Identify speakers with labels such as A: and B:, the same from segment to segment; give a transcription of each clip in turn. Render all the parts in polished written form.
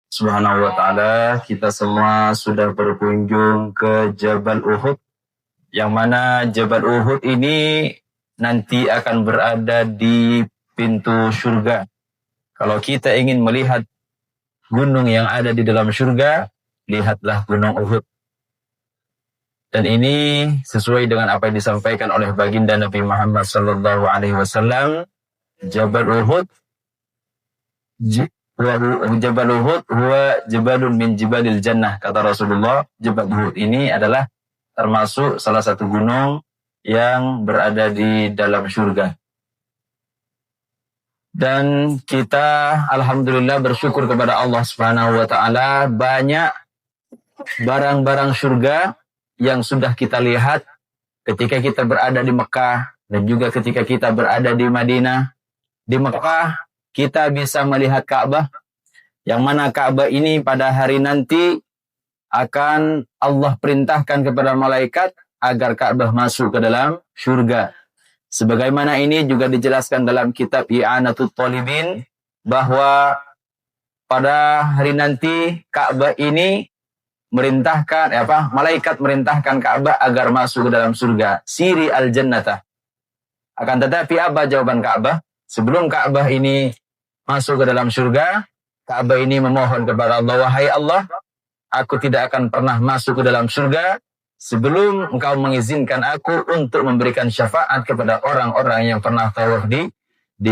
A: Subhanahu wa ta'ala, kita semua sudah berkunjung ke Jabal Uhud, yang mana Jabal Uhud ini nanti akan berada di pintu surga. Kalau kita ingin melihat gunung yang ada di dalam surga, lihatlah gunung Uhud. Dan ini sesuai dengan apa yang disampaikan oleh baginda Nabi Muhammad SAW. Jabal Uhud, Jabal Uhud huwa jabalun min jibalil jannah, kata Rasulullah. Jabal Uhud ini adalah termasuk salah satu gunung yang berada di dalam surga. Dan kita alhamdulillah bersyukur kepada Allah Subhanahu wa taala, banyak barang-barang surga yang sudah kita lihat ketika kita berada di Mekah dan juga ketika kita berada di Madinah. Di Mekah kita bisa melihat Ka'bah, yang mana Ka'bah ini pada hari nanti akan Allah perintahkan kepada malaikat agar Ka'bah masuk ke dalam surga. Sebagaimana ini juga dijelaskan dalam kitab I'anatul Talibin, bahwa pada hari nanti Ka'bah ini malaikat merintahkan Ka'bah agar masuk ke dalam surga. Siri al-jannata. Akan tetapi apa jawaban Ka'bah? Sebelum Ka'bah ini masuk ke dalam surga, Ka'bah ini memohon kepada Allah, wahai Allah, aku tidak akan pernah masuk ke dalam surga sebelum engkau mengizinkan aku untuk memberikan syafaat kepada orang-orang yang pernah tawaf di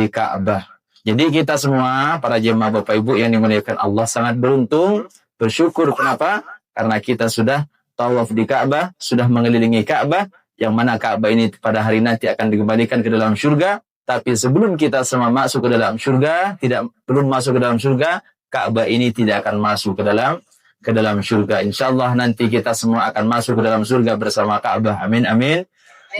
A: Ka'bah. Jadi kita semua, para jemaah Bapak Ibu yang dimuliakan Allah, sangat beruntung, bersyukur. Kenapa? Karena kita sudah tawaf di Ka'bah, sudah mengelilingi Ka'bah, yang mana Ka'bah ini pada hari nanti akan dikembalikan ke dalam surga. Tapi sebelum kita semua masuk ke dalam surga, belum masuk ke dalam surga, Ka'bah ini tidak akan masuk ke dalam surga. InsyaAllah nanti kita semua akan masuk ke dalam surga bersama Ka'bah. Amin, amin.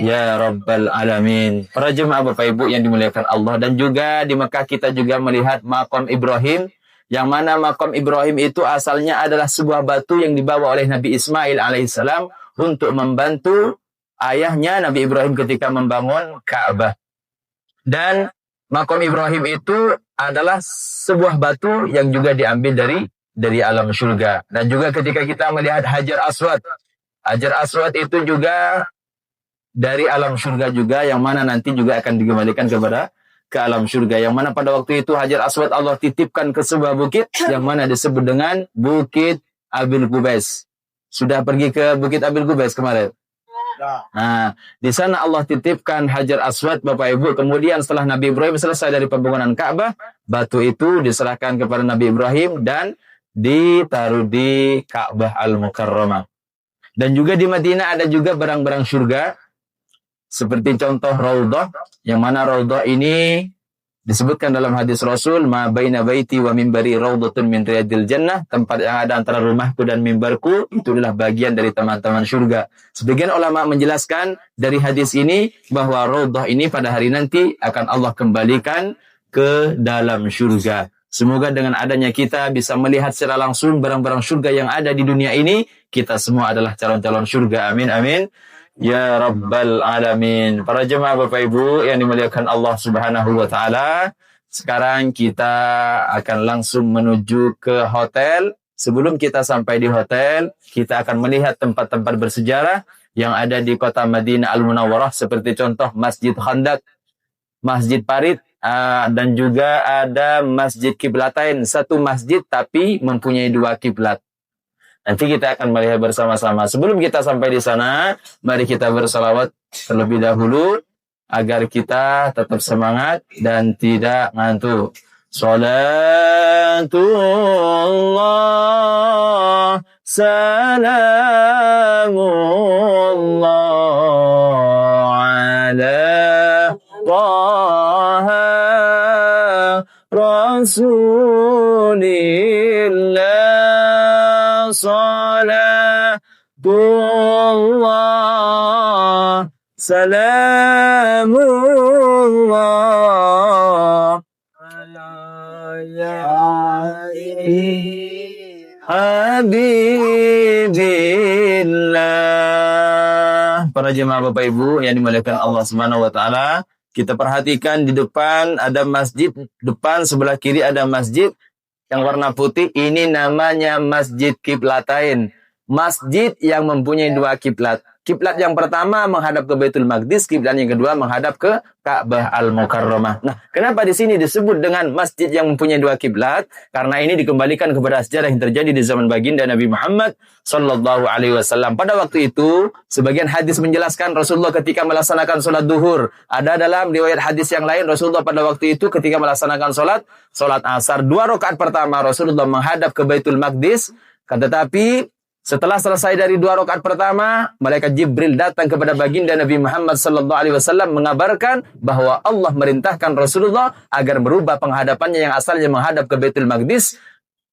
A: Ya Rabbal Alamin. Para jemaah Bapak Ibu yang dimuliakan Allah. Dan juga di Mekah kita juga melihat Maqam Ibrahim, yang mana Maqam Ibrahim itu asalnya adalah sebuah batu yang dibawa oleh Nabi Ismail alaihissalam untuk membantu ayahnya Nabi Ibrahim ketika membangun Ka'bah. Dan Maqam Ibrahim itu adalah sebuah batu yang juga diambil dari alam surga. Dan juga ketika kita melihat Hajar Aswad, Hajar Aswad itu juga dari alam surga juga, yang mana nanti juga akan dikembalikan ke alam surga. Yang mana pada waktu itu Hajar Aswad Allah titipkan ke sebuah bukit yang mana disebut dengan Bukit Abil Qubais. Sudah pergi ke Bukit Abil Qubais kemarin? Nah, di sana Allah titipkan Hajar Aswad, Bapak Ibu. Kemudian setelah Nabi Ibrahim selesai dari pembangunan Ka'bah, batu itu diserahkan kepada Nabi Ibrahim dan ditaruh di Ka'bah Al-Mukarramah. Dan juga di Madinah ada juga barang-barang surga, seperti contoh Raudhah, yang mana Raudhah ini disebutkan dalam hadis Rasul, ma baina baiti wa mimbari raudhatun min riyadil jannah, tempat yang ada antara rumahku dan mimbarku itu adalah bagian dari taman-taman surga. Sebagian ulama menjelaskan dari hadis ini bahwa Raudhah ini pada hari nanti akan Allah kembalikan ke dalam surga. Semoga dengan adanya kita bisa melihat secara langsung barang-barang surga yang ada di dunia ini, kita semua adalah calon-calon surga. Amin, amin. Ya Rabbal Alamin. Para jemaah Bapak Ibu yang dimuliakan Allah Subhanahu wa taala, sekarang kita akan langsung menuju ke hotel. Sebelum kita sampai di hotel, kita akan melihat tempat-tempat bersejarah yang ada di kota Madinah Al-Munawwarah, seperti contoh Masjid Khandaq, Masjid Parit, dan juga ada Masjid Qiblatain, satu masjid tapi mempunyai dua kiblat. Nanti kita akan melihat bersama-sama. Sebelum kita sampai di sana, mari kita bersalawat terlebih dahulu agar kita tetap semangat dan tidak ngantuk. Salatullah, salamullah ala Taha Rasulillah. Salatullah, salamullah ala habibillah. Para jemaah Bapak Ibu yang dimuliakan Allah Subhanahu wa taala, kita perhatikan di depan ada masjid, depan sebelah kiri ada masjid. Yang warna putih ini namanya Masjid Qiblatain. Masjid yang mempunyai dua kiblat. Kiblat yang pertama menghadap ke Baitul Maqdis, kiblat yang kedua menghadap ke Ka'bah Al-Mukarramah. Nah, kenapa di sini disebut dengan masjid yang mempunyai dua kiblat? Karena ini dikembalikan kepada sejarah yang terjadi di zaman baginda Nabi Muhammad sallallahu alaihi wasallam. Pada waktu itu, sebagian hadis menjelaskan Rasulullah ketika melaksanakan sholat duhur. Ada dalam riwayat hadis yang lain Rasulullah pada waktu itu ketika melaksanakan sholat asar. 2 rakaat pertama Rasulullah menghadap ke Baitul Maqdis. Tetapi setelah selesai dari 2 rakaat pertama, malaikat Jibril datang kepada baginda Nabi Muhammad sallallahu alaihi wasallam mengabarkan bahwa Allah merintahkan Rasulullah agar merubah penghadapannya yang asalnya menghadap ke Baitul Maqdis,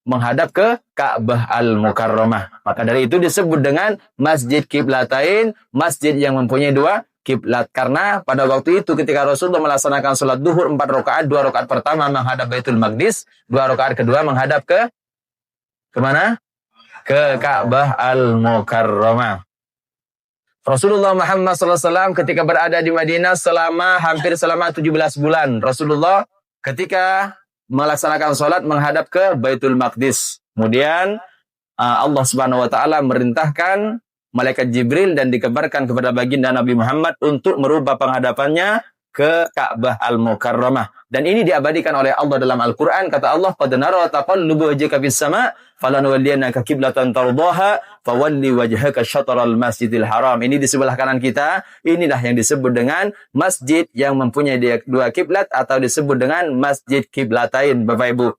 A: menghadap ke Ka'bah Al-Mukarramah. Maka dari itu disebut dengan Masjid Qiblatain, masjid yang mempunyai dua kiblat. Karena pada waktu itu ketika Rasulullah melaksanakan sholat duhur 4 rakaat, 2 rakaat pertama menghadap Baitul Maqdis, 2 rakaat kedua menghadap ke mana? Ke Ka'bah Al-Mukarramah. Rasulullah Muhammad SAW ketika berada di Madinah hampir selama 17 bulan. Rasulullah ketika melaksanakan sholat menghadap ke Baitul Maqdis. Kemudian Allah Subhanahu wa taala merintahkan malaikat Jibril dan dikabarkan kepada baginda Nabi Muhammad untuk merubah penghadapannya ke Ka'bah Al-Mukarramah. Dan ini diabadikan oleh Allah dalam Al-Quran. Kata Allah, qad nara taqalluba wajhaka fis sama' falanuwalliyannaka qiblatan tardaha fawalli wajhaka syatral masjidil haram. Ini di sebelah kanan kita. Inilah yang disebut dengan masjid yang mempunyai dua kiblat atau disebut dengan Masjid Qiblatain, Bapak Ibu.